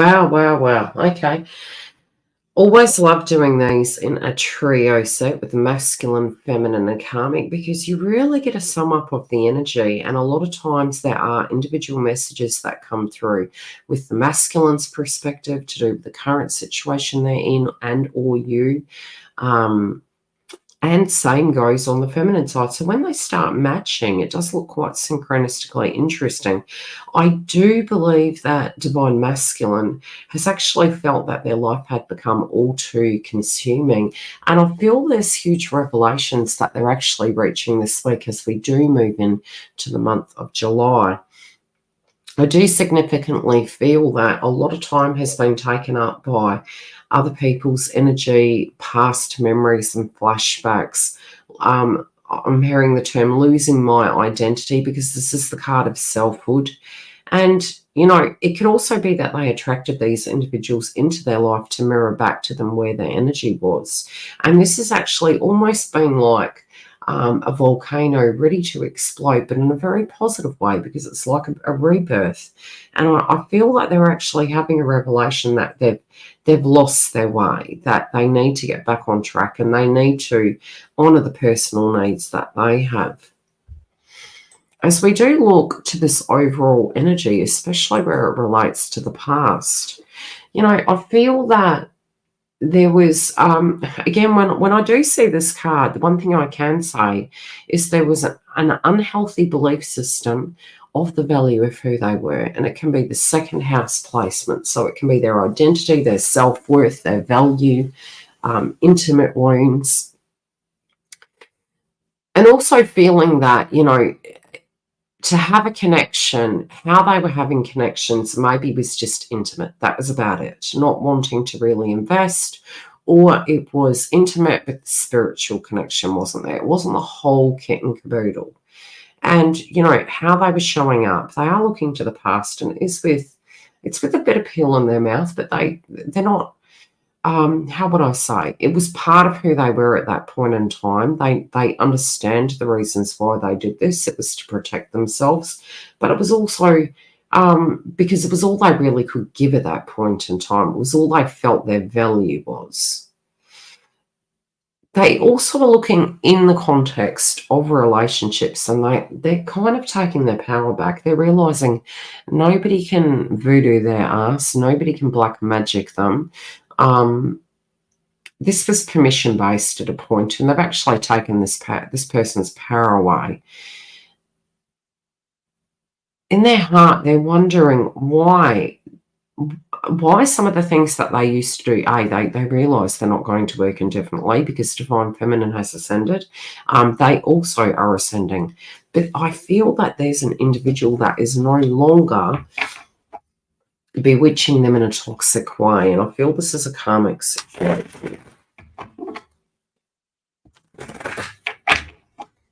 Wow, wow, wow. Okay. Always love doing these in a trio set with the masculine, feminine, and karmic because you really get a sum up of the energy. And a lot of times there are individual messages that come through with the masculine's perspective to do with the current situation they're in and or you. Um, and same goes on the feminine side. So when they start matching, it does look quite synchronistically interesting. I do believe that divine masculine has actually felt that their life had become all too consuming. And I feel there's huge revelations that they're actually reaching this week as we do move into the month of July. I do significantly feel that a lot of time has been taken up by other people's energy, past memories, and flashbacks. I'm hearing the term losing my identity because this is the card of selfhood. And, it could also be that they attracted these individuals into their life to mirror back to them where their energy was. And this has actually almost been like a volcano ready to explode, but in a very positive way because it's like a rebirth. And I feel like they're actually having a revelation that they've lost their way, that they need to get back on track and they need to honour the personal needs that they have. As we do look to this overall energy, especially where it relates to the past, I feel that there was, again, when I do see this card, the one thing I can say is there was an unhealthy belief system of the value of who they were. And it can be the second house placement. So it can be their identity, their self-worth, their value, intimate wounds. And also feeling that, to have a connection, how they were having connections maybe was just intimate. That was about it. Not wanting to really invest, or it was intimate, but the spiritual connection wasn't there. It wasn't the whole kit and caboodle. And, how they were showing up, they are looking to the past, and it's with a bit of pill in their mouth, but they're not, how would I say? It was part of who they were at that point in time. They understand the reasons why they did this. It was to protect themselves, but it was also because it was all they really could give at that point in time. It was all they felt their value was. They also are looking in the context of relationships, and they're kind of taking their power back. They're realizing nobody can voodoo their ass, nobody can black magic them. This was permission based at a point, and they've actually taken this person's power away. In their heart, they're wondering why some of the things that they used to do, they realise they're not going to work indefinitely because Divine Feminine has ascended. They also are ascending. But I feel that there's an individual that is no longer bewitching them in a toxic way. And I feel this is a karmic situation.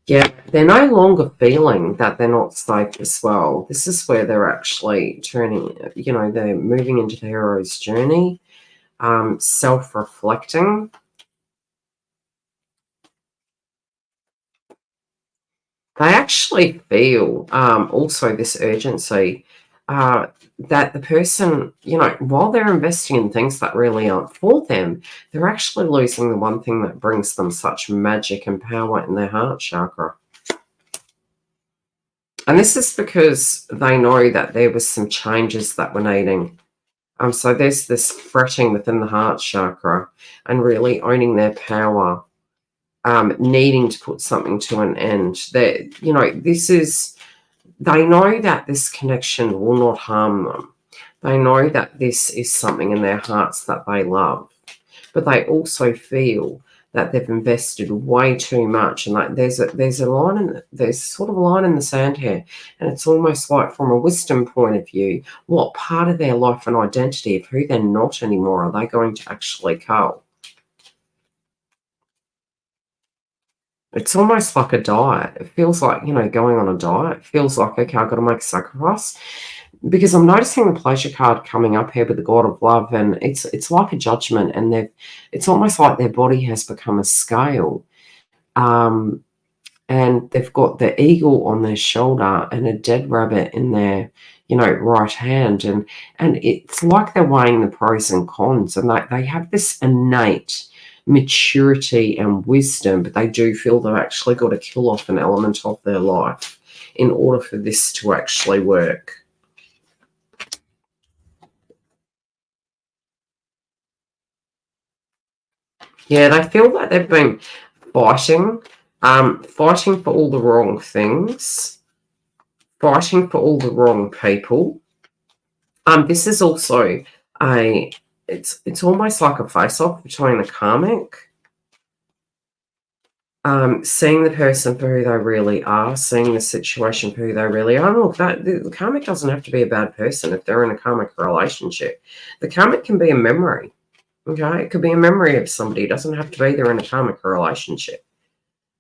Yeah, they're no longer feeling that they're not safe as well. This is where they're actually turning, they're moving into the hero's journey, self-reflecting. They actually feel also this urgency that the person, while they're investing in things that really aren't for them, they're actually losing the one thing that brings them such magic and power in their heart chakra. And this is because they know that there was some changes that were needing. So there's this fretting within the heart chakra and really owning their power, needing to put something to an end. That, they know that this connection will not harm them. They know that this is something in their hearts that they love, but they also feel that they've invested way too much, and like there's sort of a line in the sand here, and it's almost like from a wisdom point of view, what part of their life and identity of who they're not anymore are they going to actually cull? It's almost like a diet. It feels like, going on a diet. It feels like, okay, I've got to make a sacrifice. Because I'm noticing the pleasure card coming up here with the God of Love, and it's like a judgment, and it's almost like their body has become a scale. and they've got the eagle on their shoulder and a dead rabbit in their, right hand, and it's like they're weighing the pros and cons, and they have this innate maturity and wisdom, but they do feel they've actually got to kill off an element of their life in order for this to actually work. Yeah, they feel like they've been fighting, fighting for all the wrong things, fighting for all the wrong people. This is also it's almost like a face-off between the karmic, seeing the person for who they really are, seeing the situation for who they really are. And look, the karmic doesn't have to be a bad person if they're in a karmic relationship. The karmic can be a memory. Okay, it could be a memory of somebody. It doesn't have to be they're in a karmic relationship.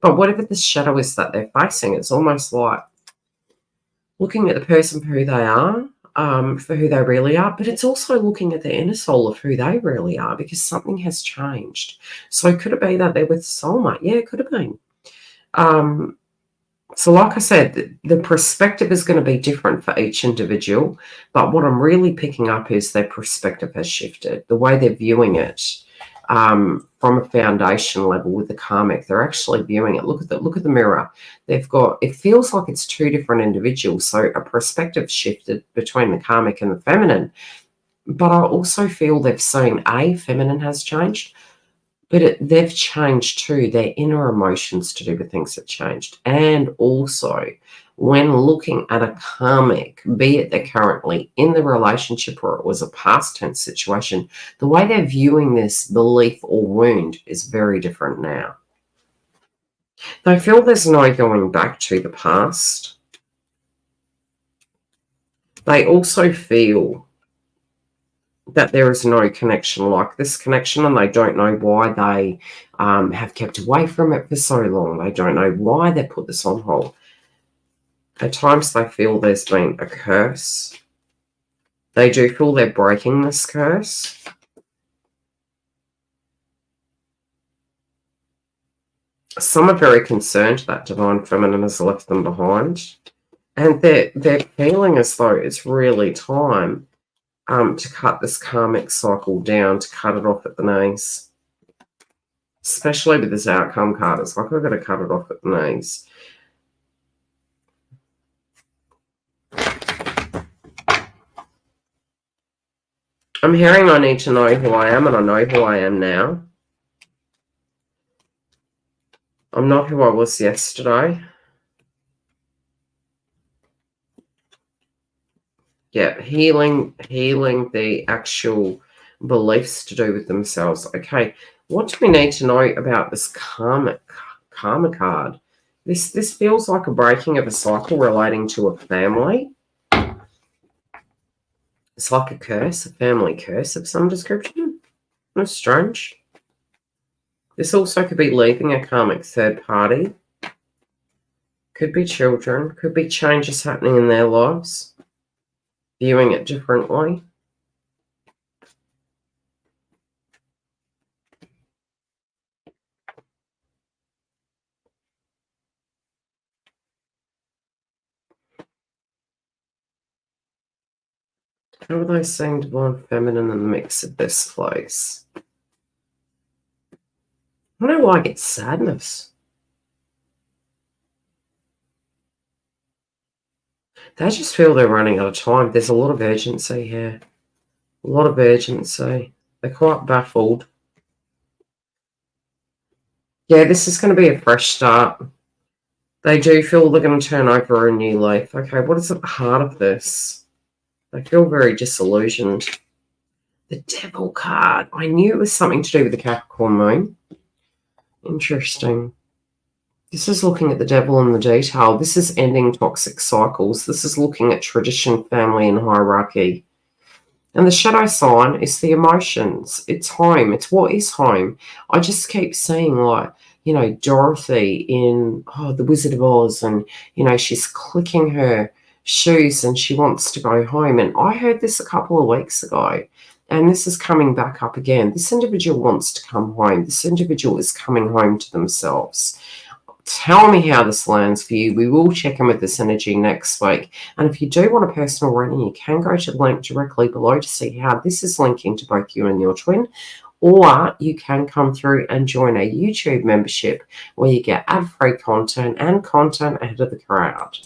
But whatever the shadow is that they're facing, it's almost like looking at the person for who they are, for who they really are, but it's also looking at the inner soul of who they really are, because something has changed. So could it be that they're with soulmate? Yeah, it could have been. So like I said, the perspective is going to be different for each individual, but what I'm really picking up is their perspective has shifted. The way they're viewing it, from a foundation level with the karmic, they're actually viewing it. Look at the mirror. They've got, it feels like it's two different individuals. So a perspective shifted between the karmic and the feminine. But I also feel they've seen feminine has changed, but they've changed too. Their inner emotions to do with things have changed. And also, when looking at a karmic, be it they're currently in the relationship or it was a past tense situation, the way they're viewing this belief or wound is very different now. They feel there's no going back to the past. They also feel that there is no connection like this connection, and they don't know why they have kept away from it for so long. They don't know why they put this on hold. At times they feel there's been a curse. They do feel they're breaking this curse. Some are very concerned that divine feminine has left them behind, and they're feeling as though it's really time to cut this karmic cycle down, to cut it off at the knees. Especially with this outcome card, it's like I've got to cut it off at the knees. I'm hearing I need to know who I am, and I know who I am now. I'm not who I was yesterday. Yeah, healing the actual beliefs to do with themselves. Okay, what do we need to know about this karma card? This feels like a breaking of a cycle relating to a family. It's like a curse, a family curse of some description. That's strange. This also could be leaving a karmic third party. Could be children. Could be changes happening in their lives. Viewing it differently. How are they seeing divine feminine in the mix of this place? I don't know why I get sadness. They just feel they're running out of time. There's a lot of urgency here. A lot of urgency. They're quite baffled. Yeah, this is going to be a fresh start. They do feel they're going to turn over a new leaf. Okay, what is at the heart of this? They feel very disillusioned. The Devil card. I knew it was something to do with the Capricorn moon. Interesting. This is looking at the devil in the detail. This is ending toxic cycles. This is looking at tradition, family, and hierarchy. And the shadow sign is the emotions. It's home. It's what is home. I just keep seeing, like, Dorothy in The Wizard of Oz, and, she's clicking her shoes and she wants to go home. And I heard this a couple of weeks ago, and this is coming back up again. This individual wants to come home. This individual is coming home to themselves. Tell me how this lands for you. We will check in with this energy next week. And if you do want a personal reading, you can go to the link directly below to see how this is linking to both you and your twin. Or you can come through and join a YouTube membership where you get ad-free content and content ahead of the crowd.